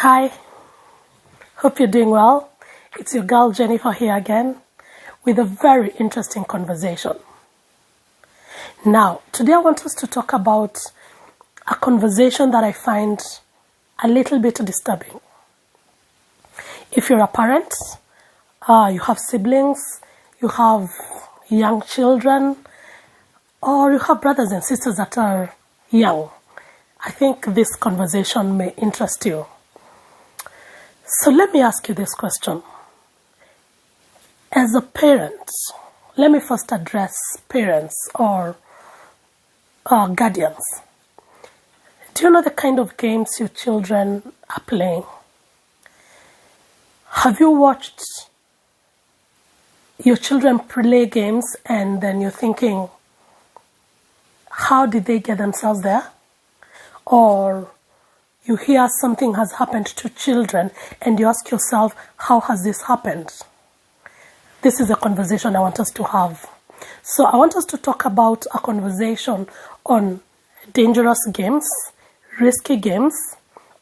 Hi, hope you're doing well. It's your girl Jennifer here again with a very interesting conversation. Now, today I want us to talk about a conversation that I find a little bit disturbing. If you're a parent, you have siblings, you have young children, or you have brothers and sisters that are young, I think this conversation may interest you. So let me ask you this question. As a parent, let me first address parents or guardians. Do you know the kind of games your children are playing? Have you watched your children play games and then you're thinking, how did they get themselves there? Or you hear something has happened to children and you ask yourself, how has this happened? This is a conversation I want us to have. So I want us to talk about a conversation on dangerous games, risky games,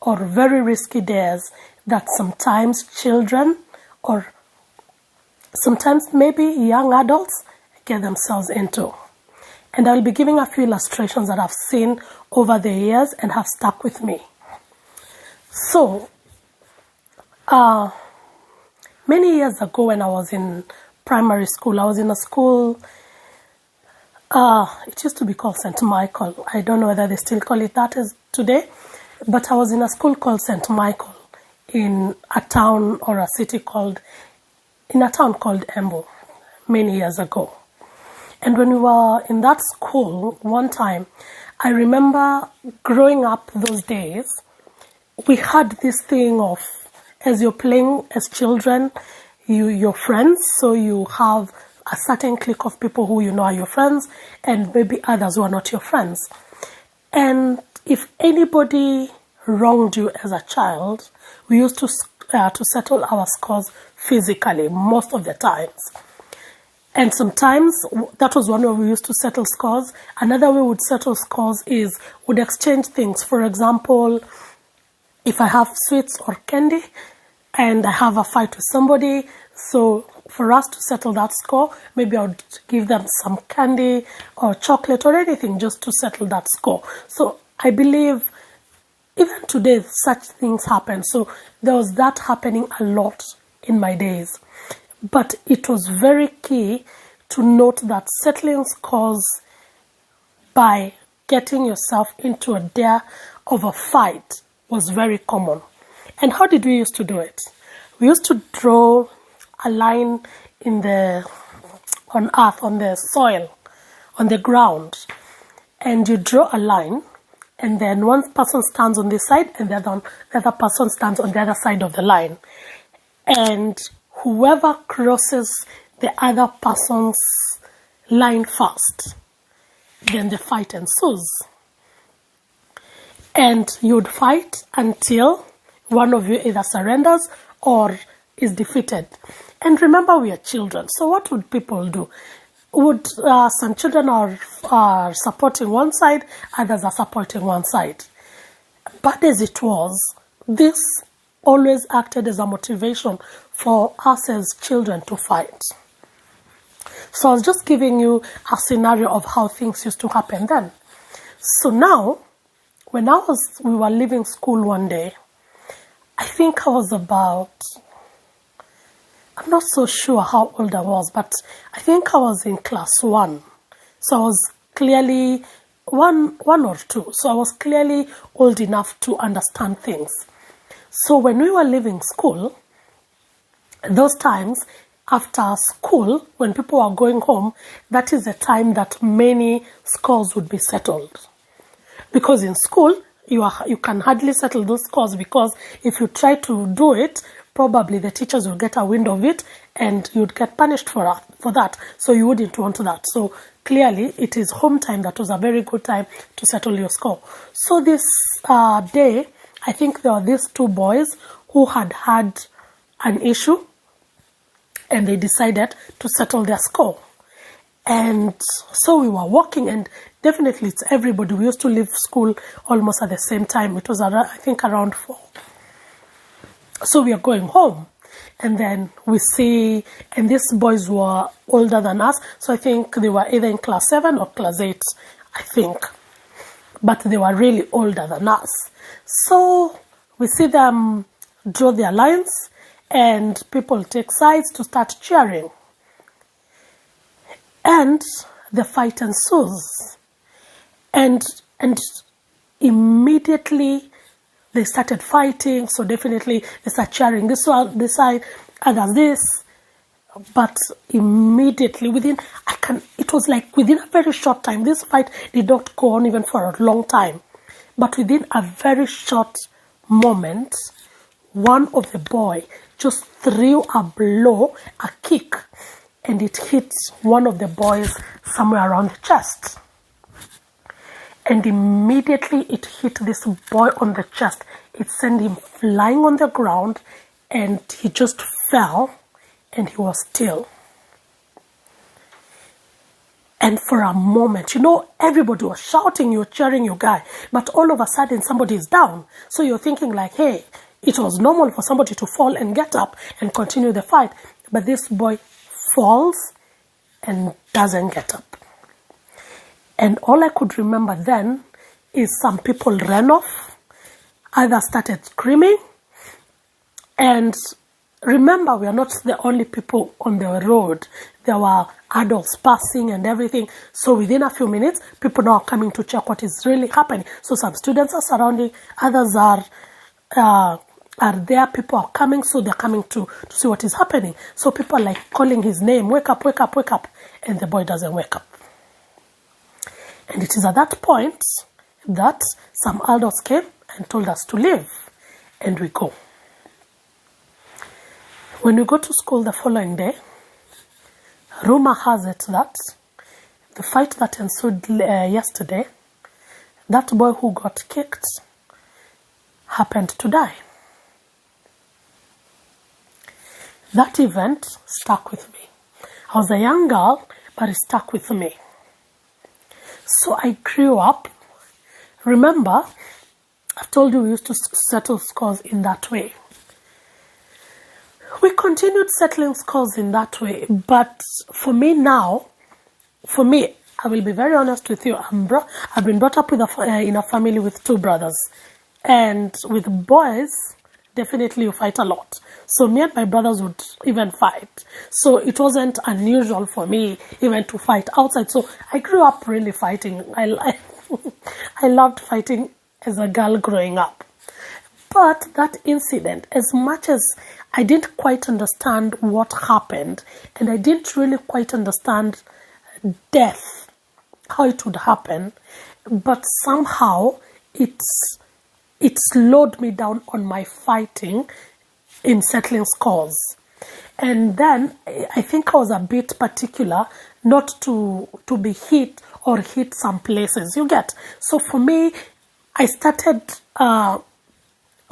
or very risky dares that sometimes children or sometimes maybe young adults get themselves into. And I'll be giving a few illustrations that I've seen over the years and have stuck with me. So, many years ago when I was in primary school, I was in a school, it used to be called St. Michael. I don't know whether they still call it that as today, but I was in a school called St. Michael in a town or a city called Embu many years ago. And when we were in that school, one time, I remember growing up those days, we had this thing of, as you're playing as children, you're friends, so you have a certain clique of people who you know are your friends, and maybe others who are not your friends. And if anybody wronged you as a child, we used to settle our scores physically most of the times. And sometimes that was one way we used to settle scores. Another way we would settle scores is we'd exchange things. For example, if I have sweets or candy and I have a fight with somebody, so for us to settle that score, maybe I would give them some candy or chocolate or anything just to settle that score. So I believe even today such things happen. So there was that happening a lot in my days. But it was very key to note that settling scores by getting yourself into a dare of a fight was very common. And how did we used to do it? We used to draw a line on earth, on the soil, on the ground. And you draw a line, and then one person stands on this side and the other person stands on the other side of the line. And whoever crosses the other person's line first, then the fight ensues. And you would fight until one of you either surrenders or is defeated. And remember, we are children. So what would people do? Some children are supporting one side, others are supporting one side. But as it was, this always acted as a motivation for us as children to fight. So I was just giving you a scenario of how things used to happen then. So now, when we were leaving school one day, I think I was I'm not so sure how old I was, but I think I was in class 1. So I was clearly one or two. So I was clearly old enough to understand things. So when we were leaving school, those times after school, when people were going home, that is the time that many scores would be settled. Because in school, you can hardly settle those scores, because if you try to do it, probably the teachers will get a wind of it and you'd get punished for that. So you wouldn't want that. So clearly, it is home time that was a very good time to settle your score. So this day, I think there were these two boys who had an issue and they decided to settle their score. And so we were walking, and definitely it's everybody. We used to leave school almost at the same time. It was, I think, around 4. So we are going home, and then we see, and these boys were older than us, so I think they were either in class 7 or class 8, I think, but they were really older than us. So we see them draw their lines, and people take sides to start cheering, and the fight ensues, and immediately they started fighting. So definitely they start cheering this one, this side, others this. But immediately it was like within a very short time, this fight did not go on even for a long time. But within a very short moment, one of the boy just threw a blow, a kick, and it hit one of the boys somewhere around the chest. And immediately it hit this boy on the chest. It sent him flying on the ground, and he just fell, and he was still. And for a moment, everybody was shouting, you're cheering your guy, but all of a sudden somebody is down. So you're thinking like, hey, it was normal for somebody to fall and get up and continue the fight. But this boy falls and doesn't get up. And all I could remember then is some people ran off, others started screaming. And remember, we are not the only people on the road. There were adults passing and everything. So within a few minutes, people now are coming to check what is really happening. So some students are surrounding, others are there, people are coming, so they're coming to see what is happening. So people are like calling his name, wake up, wake up, wake up. And the boy doesn't wake up. And it is at that point that some adults came and told us to leave, and we go. When we go to school the following day, rumor has it that the fight that ensued yesterday, that boy who got kicked happened to die. That event stuck with me. I was a young girl, but it stuck with me. So I grew up. Remember, I've told you we used to settle scores in that way. We continued settling scores in that way, but for me, I will be very honest with you, I've been brought up in a family with 2 brothers, and with boys, definitely you fight a lot. So me and my brothers would even fight. So it wasn't unusual for me even to fight outside. So I grew up really fighting. I loved fighting as a girl growing up. But that incident, as much as I didn't quite understand what happened, and I didn't really quite understand death, how it would happen, but somehow it slowed me down on my fighting in settling scores. And then I think I was a bit particular not to be hit or hit some places, you get. So for me, I started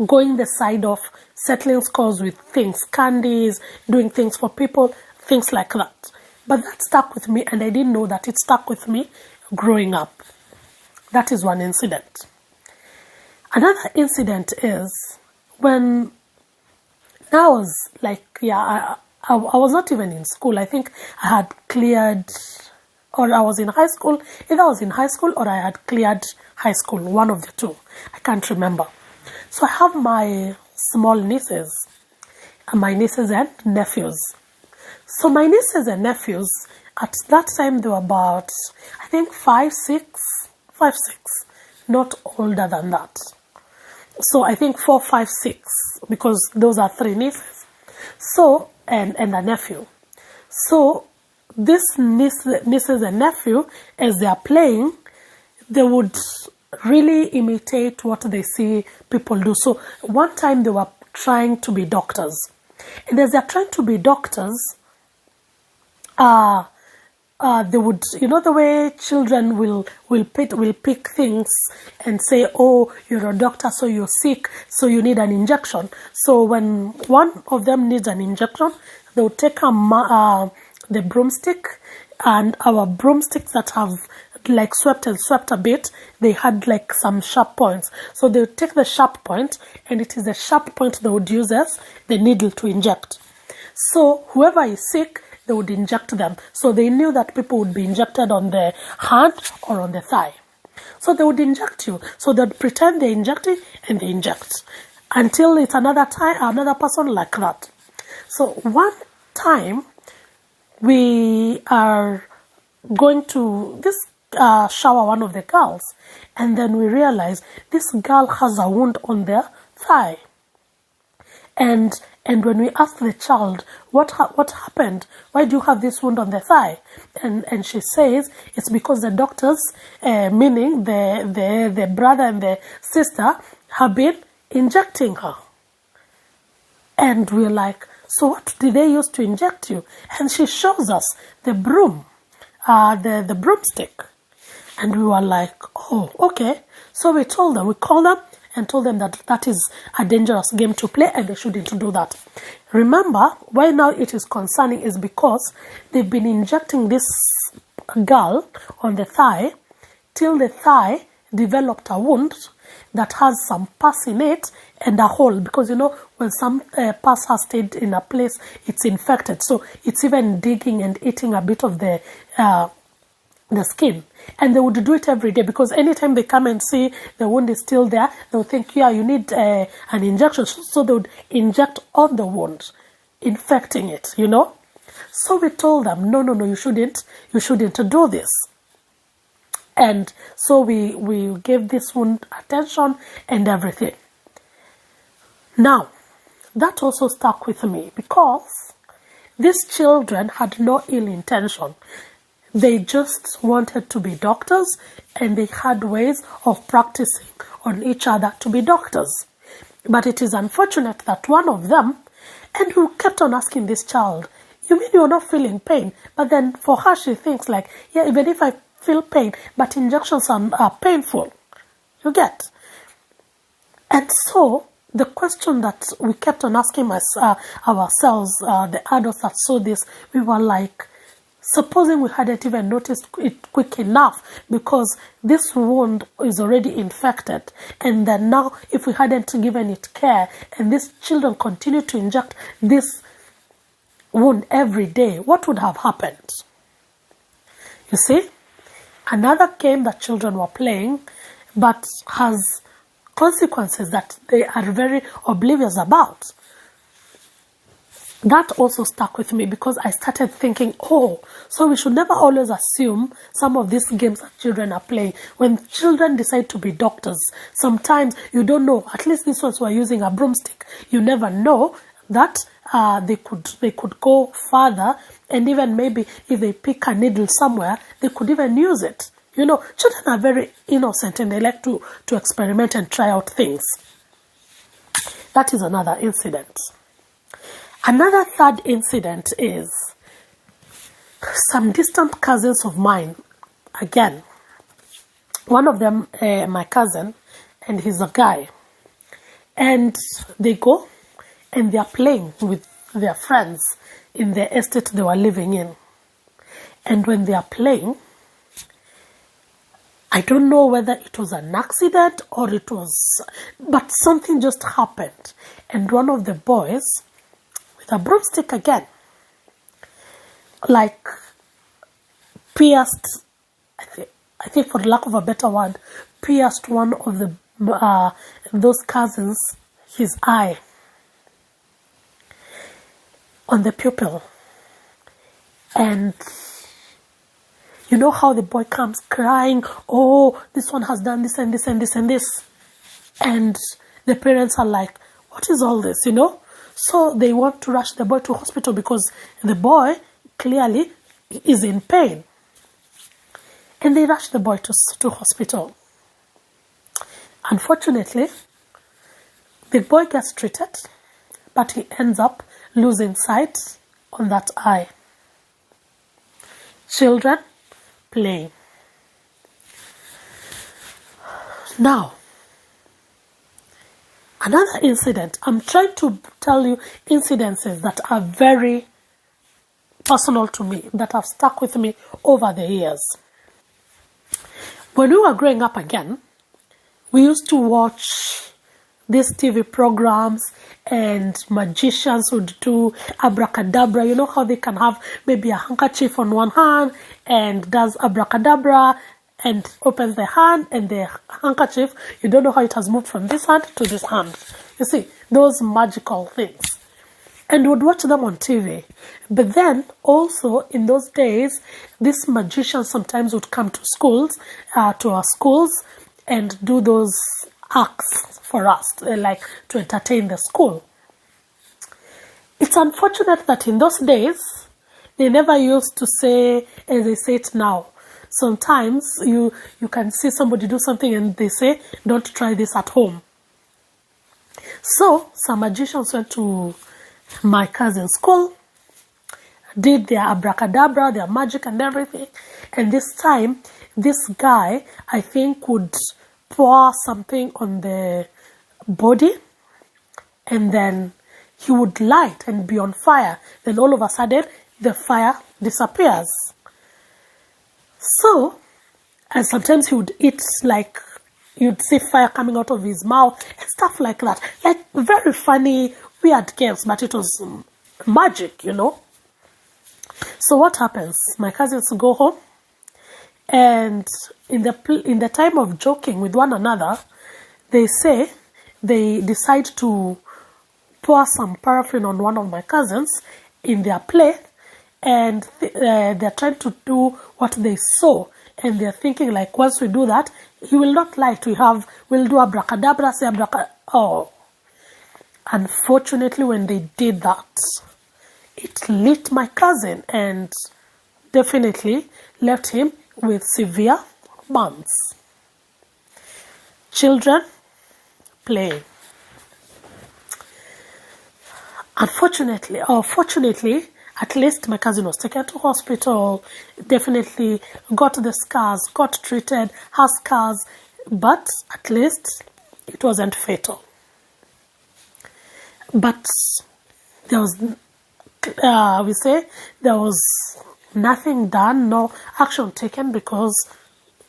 going the side of settling scores with things, candies, doing things for people, things like that. But that stuck with me, and I didn't know that it stuck with me growing up. That is one incident. Another incident is when I was like, I was not even in school. I think I had cleared, or I was in high school. Either I was in high school or I had cleared high school, one of the two. I can't remember. So I have my small nieces, my nieces and nephews. So my nieces and nephews, at that time they were about, I think 5, 6, not older than that. So I think 4, 5, 6, because those are 3 nieces. So, and a nephew. So this nieces and nephew, as they are playing, they would really imitate what they see people do. So one time they were trying to be doctors. And as they're trying to be doctors, they would, the way children will pick things and say, oh, you're a doctor, so you're sick, so you need an injection. So when one of them needs an injection, they would take the broomstick, and our broomsticks that have like swept a bit, they had like some sharp points. So they would take the sharp point, and it is the sharp point they would use as the needle to inject. So whoever is sick, they would inject them. So they knew that people would be injected on the hand or on the thigh. So they would inject you. So they'd pretend they're injecting, and they inject until it's another person like that. So one time we are going to this shower, one of the girls, and then we realize this girl has a wound on their thigh. And when we ask the child, what happened? Why do you have this wound on the thigh? And she says it's because the doctors, meaning the brother and the sister, have been injecting her. And we're like, so what did they use to inject you? And she shows us the broom, the broomstick. And we were like, oh, okay. So we called them and told them that that is a dangerous game to play and they shouldn't do that. Remember, why now it is concerning is because they've been injecting this girl on the thigh till the thigh developed a wound that has some pus in it and a hole, because when some pus has stayed in a place, it's infected, so it's even digging and eating a bit of the skin. And they would do it every day, because anytime they come and see the wound is still there, they'll think, yeah, you need an injection. So they would inject on the wound, infecting it, So we told them, no, you shouldn't do this. And so we gave this wound attention and everything. Now, that also stuck with me, because these children had no ill intention. They just wanted to be doctors, and they had ways of practicing on each other to be doctors. But it is unfortunate that one of them, and who kept on asking this child, you mean you're not feeling pain? But then for her, she thinks like, yeah, even if I feel pain, but injections are painful. You get? And so the question that we kept on asking ourselves, the adults that saw this, we were like, supposing we hadn't even noticed it quick enough, because this wound is already infected, and then now if we hadn't given it care and these children continue to inject this wound every day, what would have happened? You see, another game that children were playing but has consequences that they are very oblivious about. That also stuck with me, because I started thinking, oh, so we should never always assume some of these games that children are playing. When children decide to be doctors, sometimes you don't know, at least these ones were using a broomstick. You never know that they could go further, and even maybe if they pick a needle somewhere, they could even use it. Children are very innocent and they like to experiment and try out things. That is another incident. Another third incident is some distant cousins of mine. Again, one of them, my cousin, and he's a guy. And they go and they are playing with their friends in the estate they were living in. And when they are playing, I don't know whether it was an accident or but something just happened. And one of the boys, a broomstick again, like pierced, I think for lack of a better word, pierced one of those cousins, his eye, on the pupil. And you know how the boy comes crying, oh, this one has done this and this and this and this. And the parents are like, what is all this, So they want to rush the boy to hospital, because the boy clearly is in pain. And they rush the boy to hospital. Unfortunately, the boy gets treated, but he ends up losing sight on that eye. Children playing. Now, another incident. I'm trying to tell you incidences that are very personal to me, that have stuck with me over the years. When we were growing up again, we used to watch these TV programs, and magicians would do abracadabra. You know how they can have maybe a handkerchief on one hand and does abracadabra and opens the hand, and the handkerchief, you don't know how it has moved from this hand to this hand. You see, those magical things. And would watch them on TV. But then also in those days, these magicians sometimes would come to schools, to our schools, and do those acts for us, like to entertain the school. It's unfortunate that in those days, they never used to say, as they say it now. Sometimes you can see somebody do something and they say, don't try this at home. So some magicians went to my cousin's school, did their abracadabra, their magic and everything. And this time, this guy, I think, would pour something on the body, and then he would light and be on fire. Then all of a sudden, the fire disappears. So, and sometimes he would eat, like, you'd see fire coming out of his mouth and stuff like that. Like, very funny, weird games, but it was magic, you know. So what happens? My cousins go home, and in the time of joking with one another, they decide to pour some paraffin on one of my cousins in their play, and they're trying to do what they saw, and they're thinking, like, once we do that, he will not light. We'll do abracadabra, say abracadabra. Oh, unfortunately, when they did that, it lit my cousin and definitely left him with severe burns. Children playing. Unfortunately, or fortunately, at least my cousin was taken to hospital, definitely got the scars, got treated, has scars, but at least it wasn't fatal. But there was, there was nothing done, no action taken, because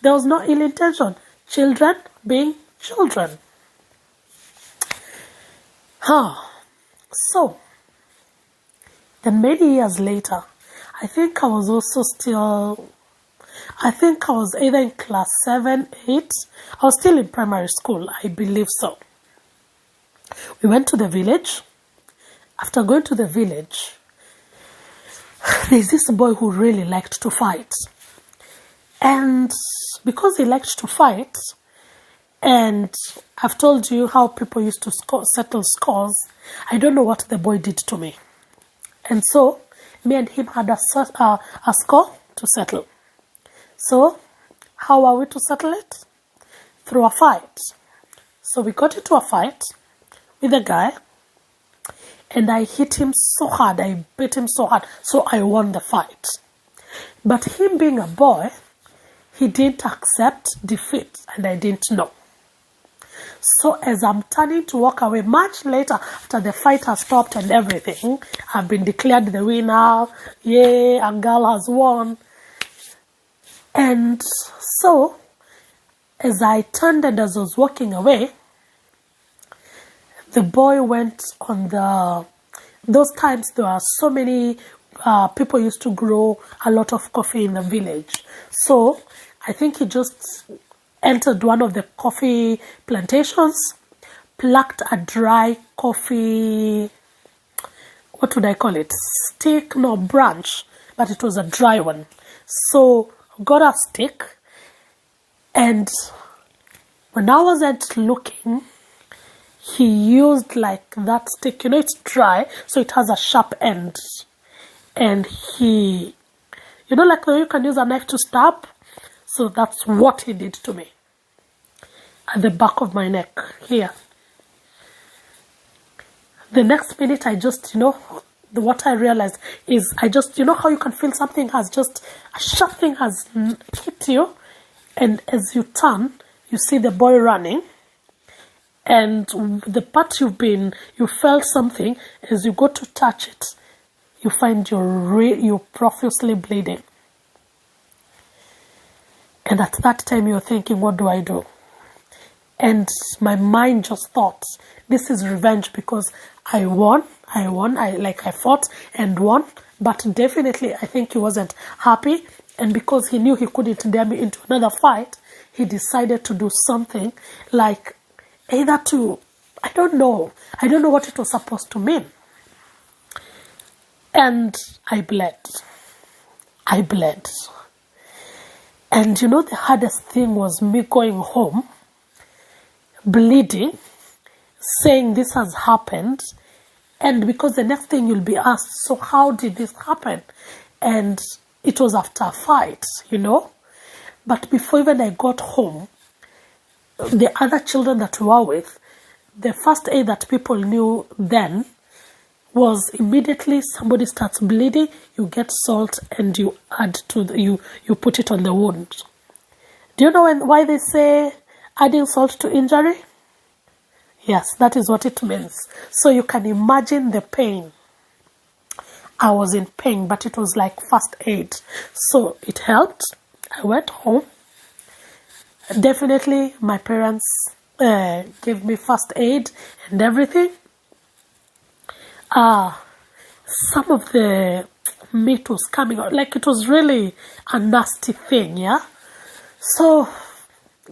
there was no ill intention. Children being children. So, then many years later, I think I was either in class 7, 8, I was still in primary school, I believe so. We went to the village. After going to the village, there's this boy who really liked to fight. And because he liked to fight, and I've told you how people used to settle scores, I don't know what the boy did to me. And so, me and him had a score to settle. So, how are we to settle it? Through a fight. So we got into a fight with a guy, and I hit him so hard, I beat him so hard, so I won the fight. But him being a boy, he didn't accept defeat, and I didn't know. So as I'm turning to walk away, much later, after the fight has stopped and everything, I've been declared the winner, yay, a girl has won. And so, as I turned and as I was walking away, the boy went on those times there are so many people used to grow a lot of coffee in the village. So I think he just entered one of the coffee plantations, plucked a dry coffee, what would I call it? Stick, no, branch, but it was a dry one. So got a stick, and when I wasn't looking, he used like that stick, you know, it's dry, so it has a sharp end. And he, you know, like you can use a knife to stab. So that's what he did to me. At the back of my neck, here. The next minute I just, you know, what I realized is I just, you know how you can feel something has just, a sharp thing has hit you. And as you turn, you see the boy running. And the part you felt something, as you go to touch it, you find you're profusely bleeding. And at that time, you're thinking, what do I do? And my mind just thought, this is revenge because I won, I fought and won. But definitely, I think he wasn't happy. And because he knew he couldn't dare me into another fight, he decided to do something like either to, I don't know what it was supposed to mean. And I bled. And you know, the hardest thing was me going home, bleeding, saying this has happened. And because the next thing you'll be asked, so how did this happen? And it was after a fight, you know. But before even I got home, the other children that we were with, the first aid that people knew then was immediately somebody starts bleeding, you get salt and you add to you put it on the wound. Do you know why they say adding salt to injury? Yes, that is what it means. So you can imagine the pain. I was in pain, but it was like first aid. So it helped. I went home. Definitely my parents gave me first aid and everything. Some of the meat was coming out, like it was really a nasty thing, yeah. So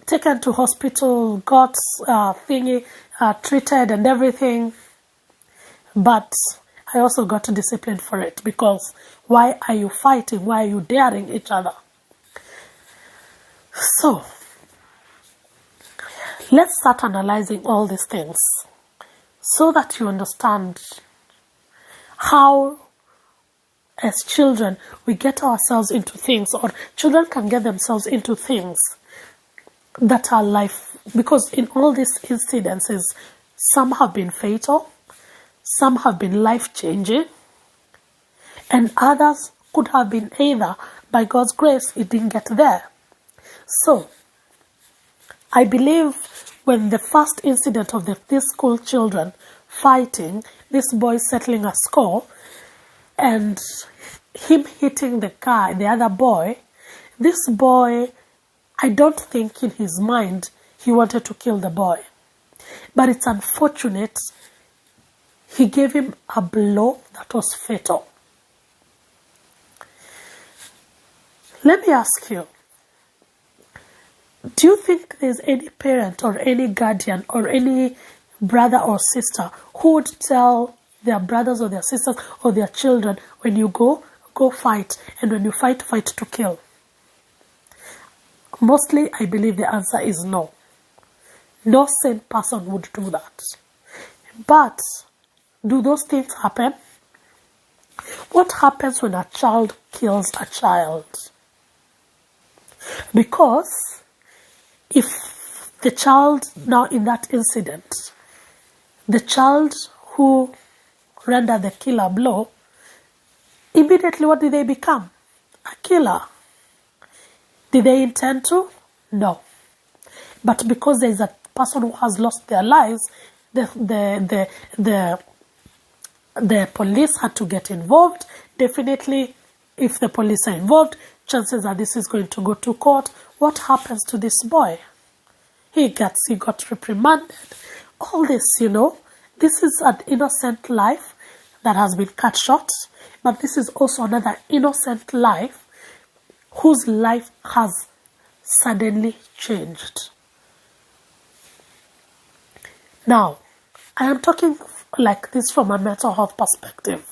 taken to hospital, got treated and everything, but I also got disciplined for it because why are you fighting? Why are you daring each other? So let's start analyzing all these things so that you understand how as children we get ourselves into things, or children can get themselves into things that are life, because in all these incidences some have been fatal, some have been life-changing, and others could have been either by God's grace it didn't get there. So I believe when the first incident of these school children fighting, this boy settling a score and him hitting the guy, the other boy, this boy, I don't think in his mind he wanted to kill the boy. But it's unfortunate he gave him a blow that was fatal. Let me ask you, do you think there's any parent or any guardian or any brother or sister who would tell their brothers or their sisters or their children, when you go fight, and when you fight to kill? Mostly, I believe the answer is no. No sane person would do that. But do those things happen? What happens when a child kills a child? Because if the child, now in that incident, the child who rendered the killer blow, immediately what did they become? A killer. Did they intend to? No. But because there is a person who has lost their lives, the police had to get involved. Definitely, if the police are involved, chances are this is going to go to court. What happens to this boy? He got reprimanded. All this, you know, this is an innocent life that has been cut short, but this is also another innocent life whose life has suddenly changed. Now, I am talking like this from a mental health perspective.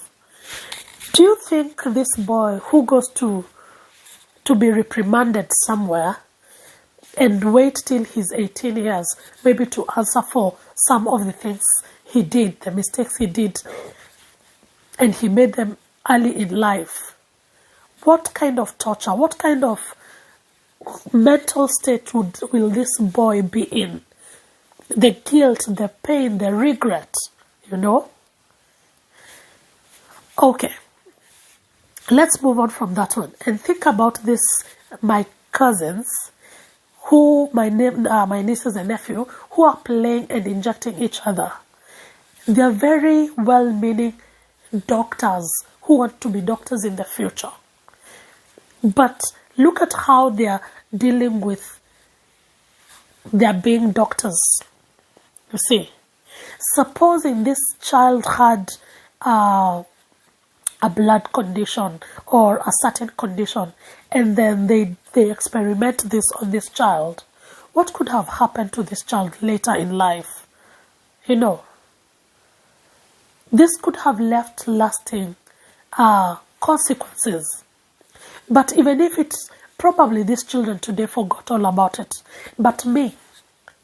Do you think this boy who goes to be reprimanded somewhere and wait till he's 18 years, maybe to answer for some of the things he did, the mistakes he did, and he made them early in life, what kind of torture, what kind of mental state will this boy be in? The guilt, the pain, the regret, you know? Okay, let's move on from that one and think about this, my cousins, who, my nieces and nephew, who are playing and injecting each other. They are very well-meaning doctors who want to be doctors in the future. But look at how they are dealing with their being doctors. You see, supposing this child had a blood condition or a certain condition, and then they experiment this on this child, what could have happened to this child later in life? You know, this could have left lasting consequences. But even if it's probably these children today forgot all about it, but me,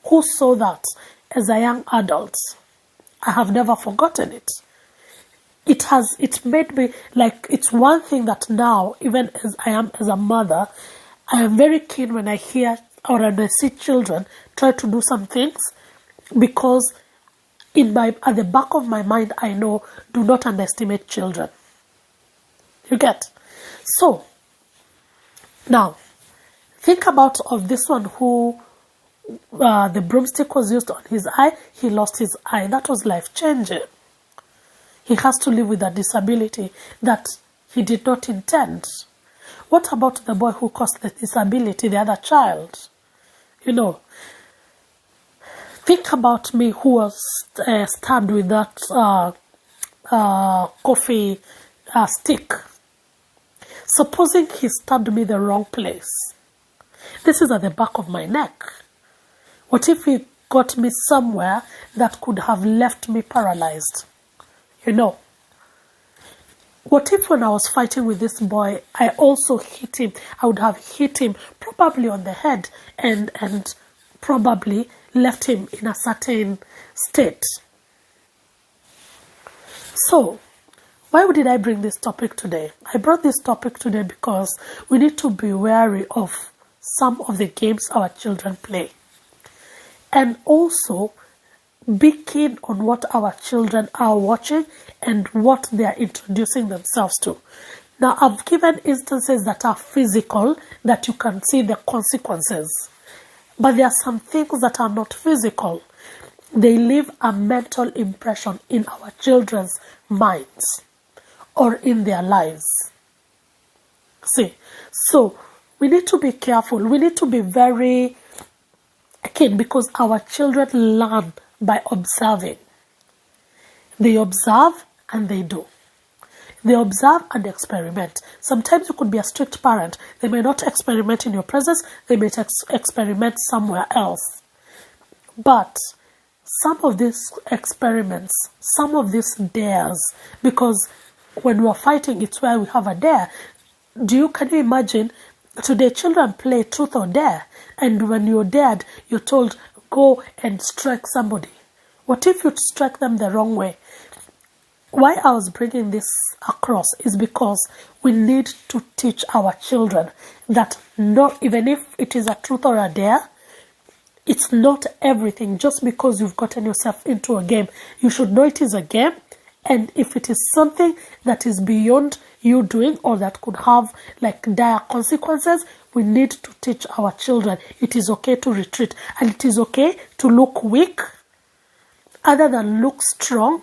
who saw that as a young adult, I have never forgotten it. It's made me, like, it's one thing that now, even as I am as a mother, I am very keen when I hear or when I see children try to do some things, because at the back of my mind, I know, do not underestimate children. You get? So, now, think about of this one who the broomstick was used on his eye, he lost his eye. That was life-changing. He has to live with a disability that he did not intend. What about the boy who caused the disability, the other child? You know, think about me who was stabbed with that coffee stick. Supposing he stabbed me the wrong place. This is at the back of my neck. What if he got me somewhere that could have left me paralyzed? You know. What if when I was fighting with this boy, I also hit him? I would have hit him probably on the head and probably left him in a certain state. So, why did I bring this topic today? I brought this topic today because we need to be wary of some of the games our children play. And also be keen on what our children are watching and what they are introducing themselves to. Now, I've given instances that are physical, that you can see the consequences. But there are some things that are not physical. They leave a mental impression in our children's minds or in their lives. See, so we need to be careful. We need to be very keen, because our children learn by observing. They observe and they do. They observe and experiment. Sometimes you could be a strict parent. They may not experiment in your presence. They may experiment somewhere else. But some of these experiments, some of these dares, because when we are fighting, it's where we have a dare. Can you imagine? Today, children play truth or dare. And when you're dared, you're told, go and strike somebody. What if you strike them the wrong way? Why I was bringing this across is because we need to teach our children that not, even if it is a truth or a dare, it's not everything. Just because you've gotten yourself into a game, you should know it is a game. And if it is something that is beyond you doing or that could have like dire consequences, we need to teach our children it is okay to retreat, and it is okay to look weak other than look strong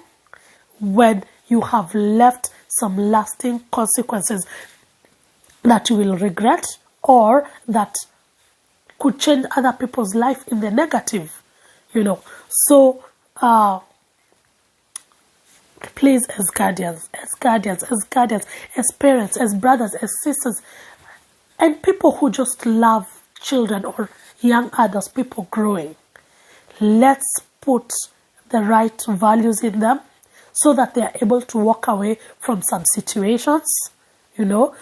when you have left some lasting consequences that you will regret or that could change other people's life in the negative, you know. So, please, as guardians, as parents, as brothers, as sisters, and people who just love children or young adults, people growing, let's put the right values in them so that they are able to walk away from some situations. You know,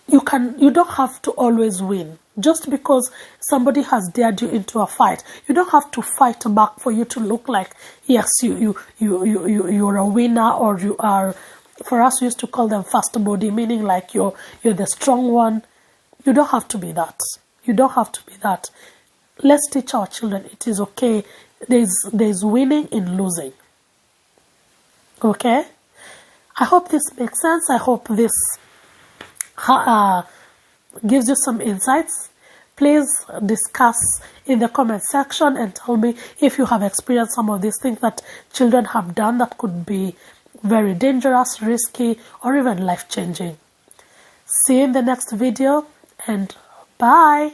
you don't have to always win. Just because somebody has dared you into a fight, you don't have to fight back for you to look like, yes, you're a winner, or you are, for us we used to call them fast body, meaning like you're the strong one. You don't have to be that. You don't have to be that. Let's teach our children it is okay. There's winning in losing. Okay? I hope this makes sense. I hope this gives you some insights. Please discuss in the comment section and tell me if you have experienced some of these things that children have done that could be very dangerous, risky, or even life-changing. See you in the next video, and Bye.